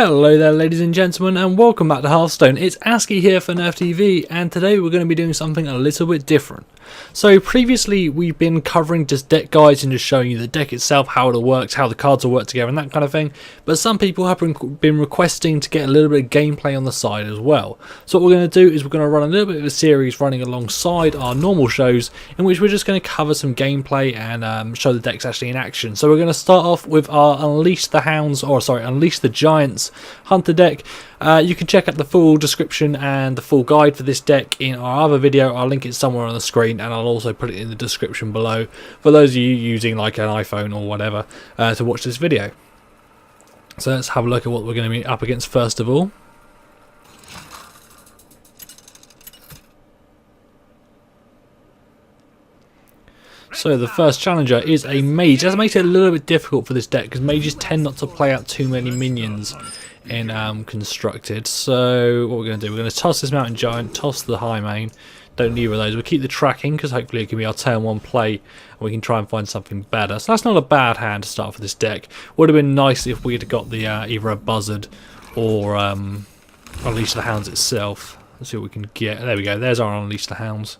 Hello there ladies and gentlemen, and welcome back to Hearthstone. It's ASCII here for Nerf TV, and today we're going to be doing something a little bit different. So previously we've been covering just deck guides and just showing you the deck itself, how it all works, how the cards will work together and that kind of thing. But some people have been requesting to get a little bit of gameplay on the side as well. So what we're going to do is we're going to run a little bit of a series running alongside our normal shows, in which we're just going to cover some gameplay and show the decks actually in action. So we're going to start off with our Unleash the Giants Hunter deck. You can check out the full description and the full guide for this deck in our other video. I'll link it somewhere on the screen, and I'll also put it in the description below for those of you using like an iPhone or whatever to watch this video. So let's have a look at what we're going to be up against first of all. So the first challenger is a mage. That makes it a little bit difficult for this deck because mages tend not to play out too many minions in constructed. So what we're going to do, we're going to toss this mountain giant, toss the high main. Don't need either of those. We'll keep the tracking because hopefully it can be our turn one play and we can try and find something better. So that's not a bad hand to start for this deck. Would have been nice if we had got the either a buzzard or Unleash the Hounds itself. Let's see what we can get. There we go. There's our Unleash the Hounds.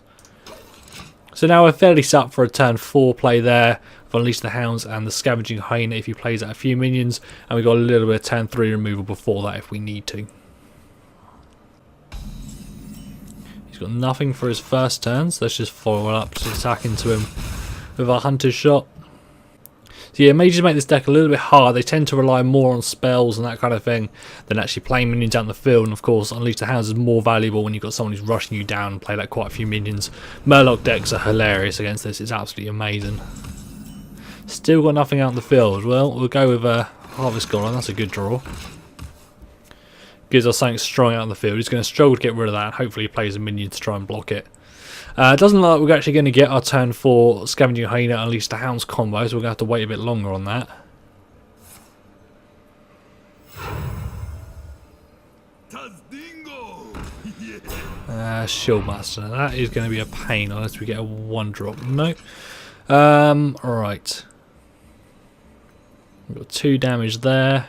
So now we're fairly set up for a turn 4 play there of Unleash the Hounds and the Scavenging Hyena if he plays out a few minions, and we've got a little bit of turn 3 removal before that if we need to. He's got nothing for his first turn, so let's just follow up to attack into him with our Hunter's Shot. So yeah, mages make this deck a little bit hard. They tend to rely more on spells and that kind of thing than actually playing minions out in the field. And of course, Unleash the Hounds is more valuable when you've got someone who's rushing you down and play like quite a few minions. Murloc decks are hilarious against this. It's absolutely amazing. Still got nothing out in the field. Well, we'll go with a Harvest Golem. That's a good draw. Gives us something strong out in the field. He's going to struggle to get rid of that. And hopefully he plays a minion to try and block it. It doesn't look like we're actually going to get our turn 4 Scavenging Hyena Unleash the Hounds combo, so we're going to have to wait a bit longer on that. Shieldmaster. That is going to be a pain unless we get a 1-drop. No. Alright. We've got 2 damage there.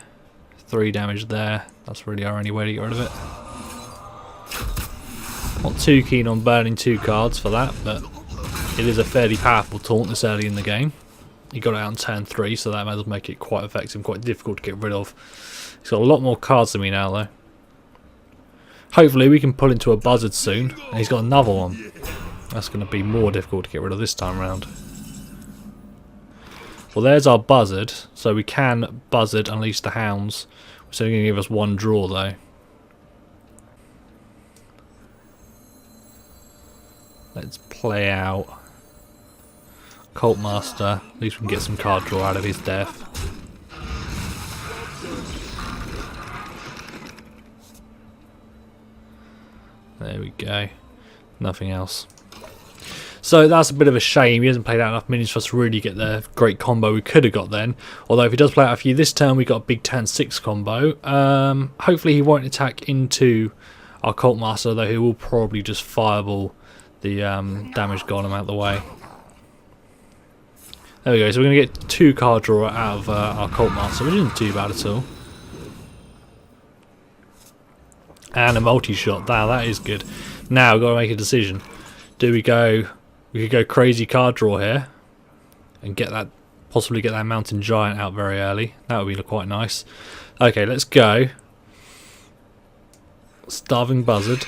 3 damage there. That's really our only way to get rid of it. Not too keen on burning 2 cards for that, but it is a fairly powerful taunt this early in the game. He got it out on turn 3, so that might make it quite effective, quite difficult to get rid of. He's got a lot more cards than me now, though. Hopefully we can pull into a buzzard soon, and he's got another one. That's going to be more difficult to get rid of this time around. Well, there's our buzzard, so we can buzzard Unleash the Hounds. It's only going to give us 1 draw, though. Let's play out Cult Master. At least we can get some card draw out of his death. There we go. Nothing else. So that's a bit of a shame. He hasn't played out enough minions for us to really get the great combo we could have got then. Although if he does play out a few this turn, we got a big turn 6 combo. Hopefully he won't attack into our Cult Master, though he will probably just fireball the damage golem out of the way. There we go, so we're going to get 2 card draw out of our Cult Master, which isn't too bad at all. And a multi-shot, that is good. Now we've got to make a decision. Do we go, we could go crazy card draw here and get that, possibly get that Mountain Giant out very early. That would be quite nice. Okay, let's go. Starving Buzzard.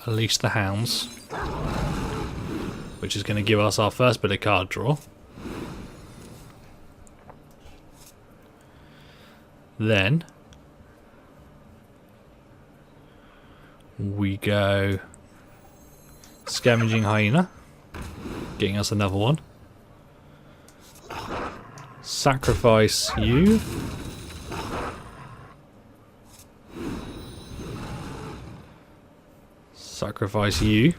Unleash the Hounds, which is going to give us our first bit of card draw. Then we go Scavenging Hyena, getting us another one. Sacrifice you. Sacrifice you.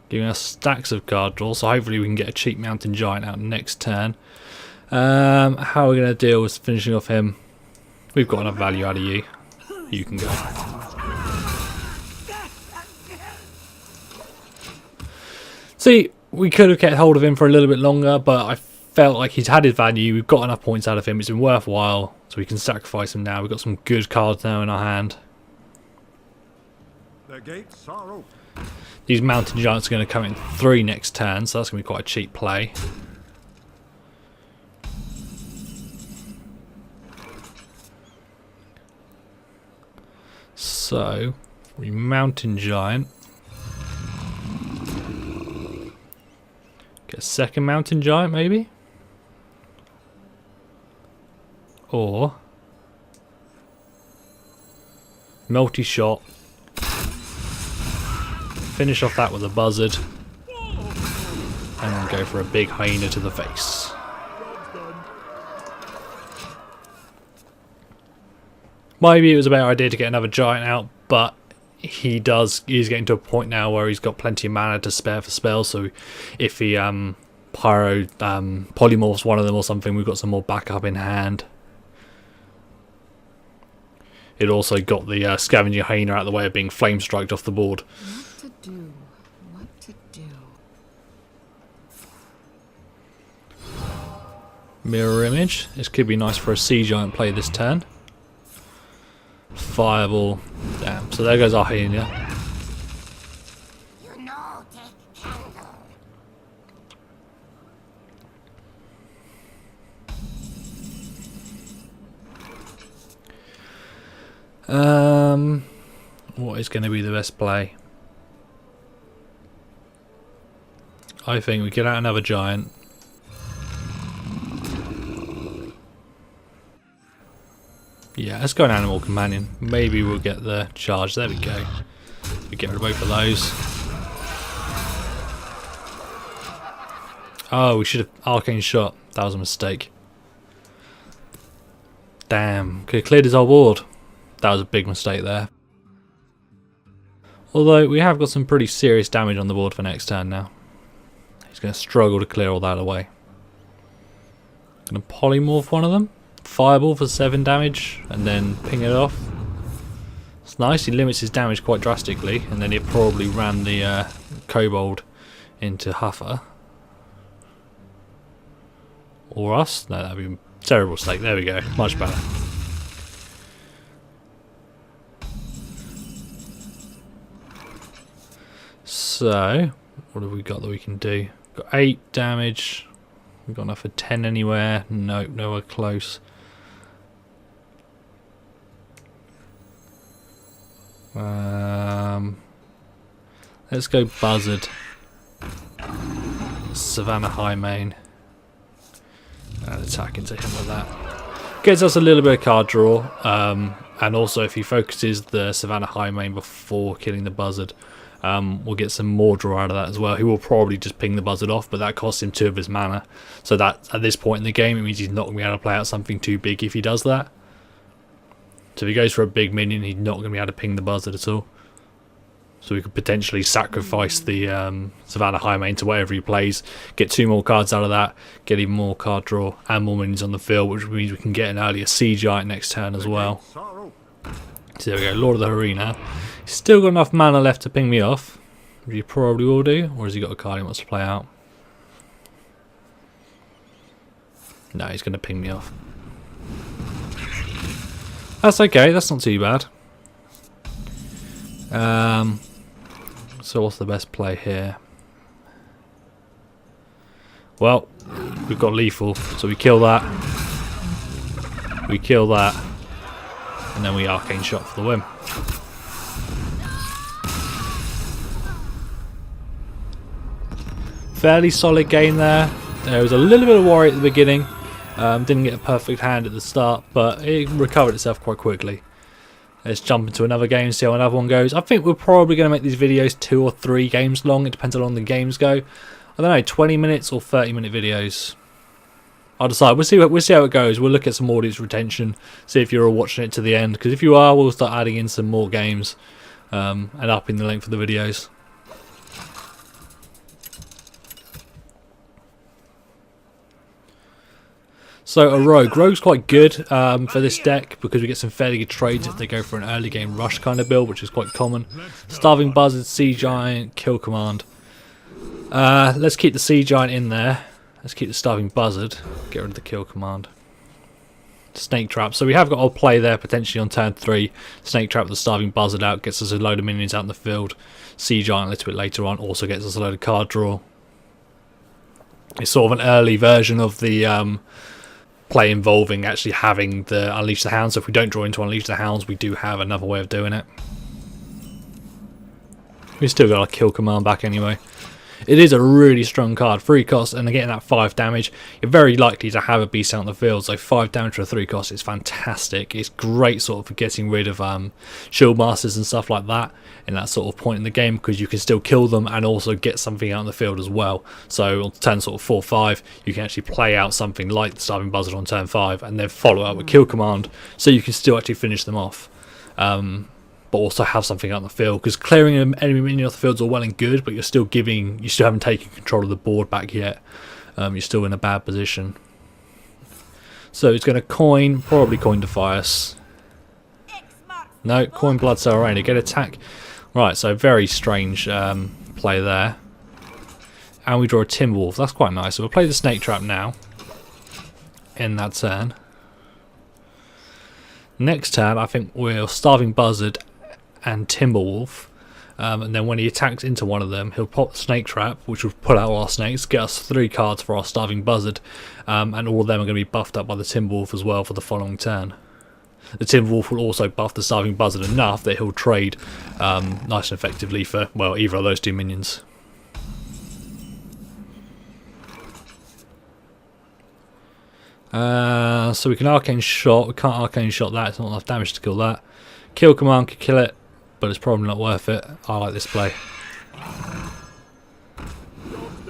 Giving us stacks of card draw, so hopefully we can get a cheap Mountain Giant out next turn. How are we going to deal with finishing off him? We've got enough value out of you. You can go. See, we could have kept hold of him for a little bit longer, but I felt like he's had his value. We've got enough points out of him. It's been worthwhile, so we can sacrifice him now. We've got some good cards now in our hand. The gates are open. These mountain giants are going to come in 3 next turn, so that's going to be quite a cheap play. So, we mountain giant. Get a second mountain giant maybe? Or multi-shot. Finish off that with a buzzard. And then go for a big hyena to the face. Maybe it was a better idea to get another giant out, but he's getting to a point now where he's got plenty of mana to spare for spells, so if he polymorphs one of them or something, we've got some more backup in hand. It also got the scavenger hyena out of the way of being flame striked off the board. What to do? What to do? Mirror image. This could be nice for a sea giant play this turn. Fireball. Damn. So there goes our hyena. You know, take candle. What is going to be the best play? I think we get out another giant. Yeah, let's go an animal companion. Maybe we'll get the charge. There we go. We get rid of both of those. Oh, we should have arcane shot. That was a mistake. Damn, could have cleared his whole board. That was a big mistake there. Although we have got some pretty serious damage on the board for next turn now. He's going to struggle to clear all that away. Going to polymorph one of them. Fireball for 7 damage and then ping it off. It's nice, he limits his damage quite drastically, and then it probably ran the kobold into Huffer. Or us? No, that'd be a terrible mistake. There we go, much better. So, what have we got that we can do? Got 8 damage. We've got enough for 10 anywhere. Nope, nowhere close. Let's go buzzard. Savannah High Main. And attack into him with that. Gets us a little bit of card draw. And also if he focuses the Savannah High Main before killing the buzzard, we'll get some more draw out of that as well. He will probably just ping the buzzard off, but that costs him 2 of his mana. So that at this point in the game, it means he's not going to be able to play out something too big if he does that. So if he goes for a big minion, he's not going to be able to ping the buzzard at all. So we could potentially sacrifice the Savannah High Main to whatever he plays, get 2 more cards out of that, get even more card draw and more minions on the field, which means we can get an earlier sea giant next turn as well. So there we go, Lord of the Arena. He's still got enough mana left to ping me off, which he probably will do, or has he got a card he wants to play out? No, he's going to ping me off. That's okay, that's not too bad. So what's the best play here? Well, we've got lethal, so we kill that. We kill that. And then we arcane shot for the win. Fairly solid game there. There was a little bit of worry at the beginning. Didn't get a perfect hand at the start, but it recovered itself quite quickly. Let's jump into another game and see how another one goes. I think we're probably going to make these videos 2 or 3 games long. It depends how long the games go. I don't know, 20 minutes or 30-minute videos. I'll decide. We'll see how it goes. We'll look at some audience retention, see if you're all watching it to the end. Because if you are, we'll start adding in some more games and upping the length of the videos. So a rogue. Rogue's quite good for this deck because we get some fairly good trades if they go for an early game rush kind of build, which is quite common. Starving Buzzard, Sea Giant, Kill Command. Let's keep the Sea Giant in there. Let's keep the Starving Buzzard. Get rid of the kill command. Snake Trap. So we have got a play there potentially on turn 3. Snake Trap, the Starving Buzzard out, gets us a load of minions out in the field. Sea Giant a little bit later on also gets us a load of card draw. It's sort of an early version of the play involving actually having the Unleash the Hounds. So if we don't draw into Unleash the Hounds, we do have another way of doing it. We've still got our kill command back anyway. It is a really strong card, 3 cost, and getting that 5 damage, you're very likely to have a beast out in the field, so 5 damage for a 3 cost is fantastic. It's great sort of for getting rid of shield masters and stuff like that in that sort of point in the game, because you can still kill them and also get something out in the field as well. So on turn sort of 4-5, you can actually play out something like the Starving Buzzard on turn 5 and then follow up with kill command, so you can still actually finish them off. But also have something out in the field, because clearing an enemy minion off the field is all well and good, but you still haven't taken control of the board back yet. You're still in a bad position. So it's going to coin, probably coin Defias. No, coin Blood Cell Rain. Get attack. Right, so very strange play there. And we draw a Timberwolf. That's quite nice. So we'll play the Snake Trap now. In that turn. Next turn, I think we'll Starving Buzzard and Timberwolf, and then when he attacks into one of them, he'll pop Snake Trap, which will pull out all our snakes, get us 3 cards for our Starving Buzzard, and all of them are going to be buffed up by the Timberwolf as well for the following turn. The Timberwolf will also buff the Starving Buzzard enough that he'll trade nice and effectively for, well, either of those 2 minions. So we can Arcane Shot. We can't Arcane Shot that, it's not enough damage to kill that. Kill command could kill it, but it's probably not worth it. I like this play.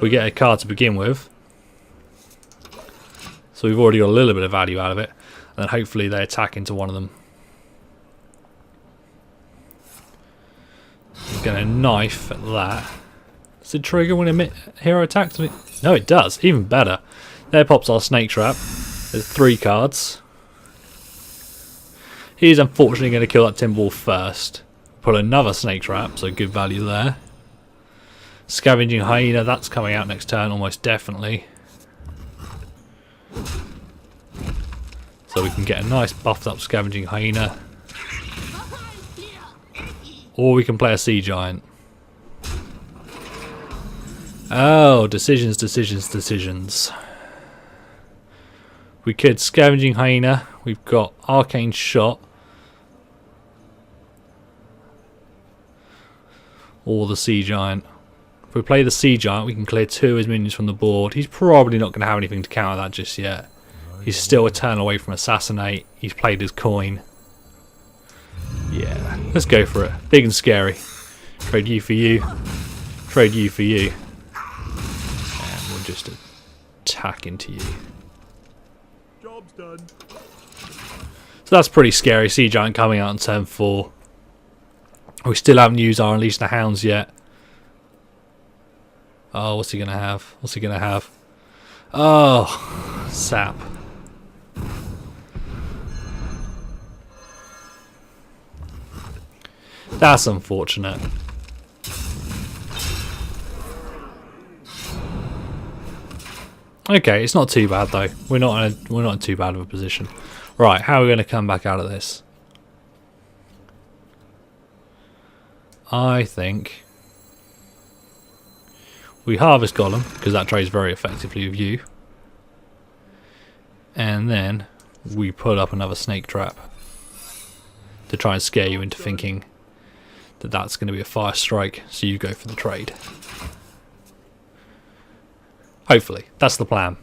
We get a card to begin with, so we've already got a little bit of value out of it, and then hopefully they attack into one of them. Get a knife at that. Does it trigger when a hero attacks me? No, it does. Even better. There pops our Snake Trap. There's 3 cards. He's unfortunately going to kill that Timberwolf first. Put another Snake Trap, so good value there. Scavenging Hyena, that's coming out next turn almost definitely. So we can get a nice buffed up Scavenging Hyena. Or we can play a Sea Giant. Oh, decisions, decisions, decisions. We could Scavenging Hyena. We've got Arcane Shot. Or the Sea Giant. If we play the Sea Giant, we can clear 2 of his minions from the board. He's probably not going to have anything to counter that just yet. He's still a turn away from Assassinate. He's played his coin. Yeah, let's go for it. Big and scary. Trade you for you. Trade you for you. And we'll just attack into you. Job's done. So that's pretty scary. Sea Giant coming out on turn 4. We still haven't used our Unleash the Hounds yet. Oh, what's he going to have? What's he going to have? Oh, sap. That's unfortunate. Okay, it's not too bad though. We're not in too bad of a position. Right, how are we going to come back out of this? I think we harvest Golem, because that trades very effectively with you. And then we put up another Snake Trap to try and scare you into thinking that that's going to be a fire strike, so you go for the trade. Hopefully, that's the plan.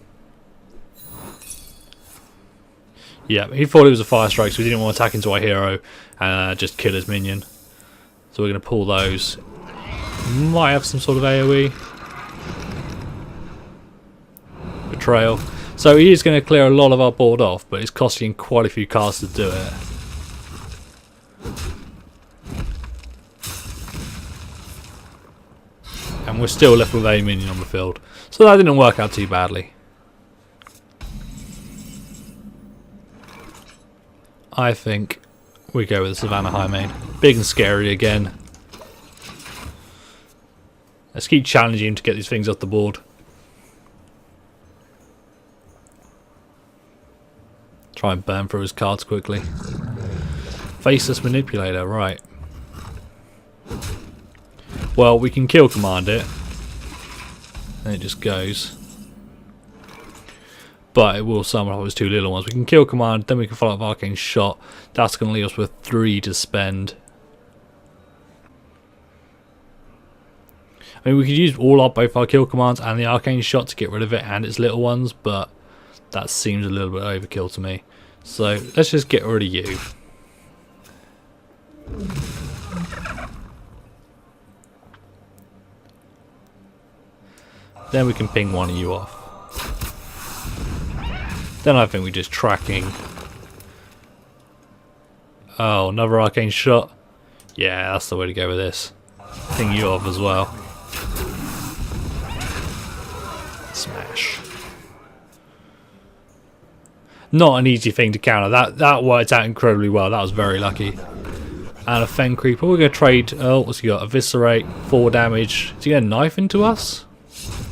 Yeah, he thought it was a fire strike, so we didn't want to attack into our hero and just kill his minion. So we're going to pull those. Might have some sort of AoE. Betrayal. So he is going to clear a lot of our board off, but it's costing quite a few cards to do it. And we're still left with a minion on the field. So that didn't work out too badly. I think we go with the Savannah Highmane. Big and scary again. Let's keep challenging him to get these things off the board. Try and burn through his cards quickly. Faceless Manipulator, right. Well, we can kill command it. And it just goes. But it will summon up his 2 little ones. We can kill command, then we can follow up Arcane Shot. That's going to leave us with 3 to spend. I mean, we could use both our kill commands and the Arcane Shot to get rid of it and its little ones, but that seems a little bit overkill to me. So let's just get rid of you. Then we can ping one of you off. Then I think we're just tracking. Oh, another Arcane Shot. Yeah, that's the way to go with this. Ping you off as well. Smash. Not an easy thing to counter. That worked out incredibly well. That was very lucky. And a Fen Creeper. We're going to trade. Oh, what's he got? Eviscerate, 4 damage. Is he going to knife into us?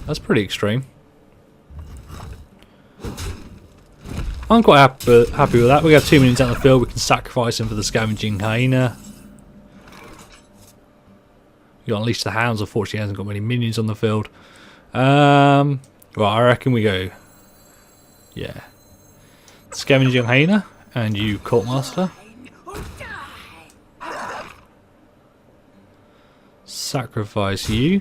That's pretty extreme. I'm quite happy with that. We have 2 minions out in the field. We can sacrifice him for the Scavenging Hyena. You got Unleash the Hounds. Unfortunately, he hasn't got many minions on the field. Right, I reckon we go. Yeah. Scavenging Hyena and you Cult Master. Sacrifice you.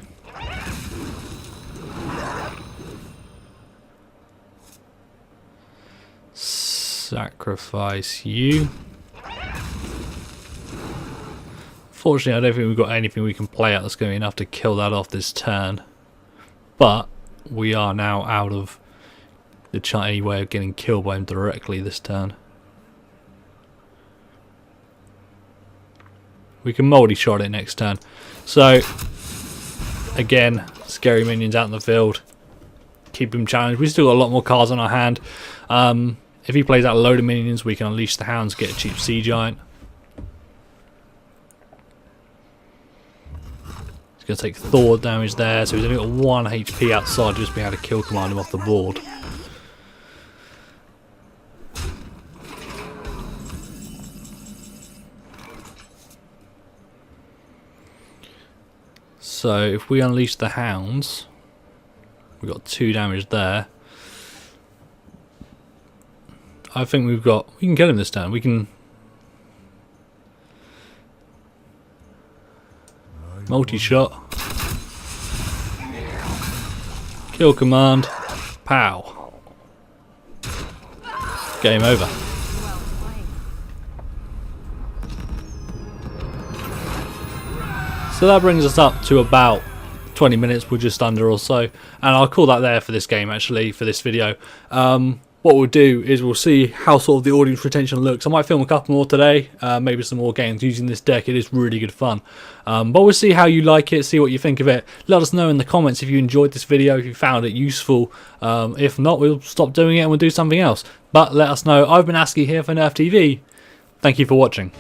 Sacrifice you. Fortunately, I don't think we've got anything we can play out that's going to be enough to kill that off this turn. But we are now out of the any way of getting killed by him directly this turn. We can multi-shot it next turn. So, again, scary minions out in the field. Keep him challenged. We've still got a lot more cards on our hand. If he plays out a load of minions, we can Unleash the Hounds, get a cheap Sea Giant. He's going to take Thor damage there, so he's only got 1 HP outside, just being able to kill command him off the board. So if we Unleash the Hounds, we've got 2 damage there. I think we can kill him this turn. We can multi-shot, kill command, pow, game over. So that brings us up to about 20 minutes, we're just under or so, and I'll call that there for this game actually, for this video. What we'll do is we'll see how sort of the audience retention looks. I might film a couple more today, maybe some more games using this deck. It is really good fun. But we'll see how you like it, see what you think of it. Let us know in the comments if you enjoyed this video, if you found it useful. If not, we'll stop doing it and we'll do something else. But let us know. I've been ASCII here for Nerf TV. Thank you for watching.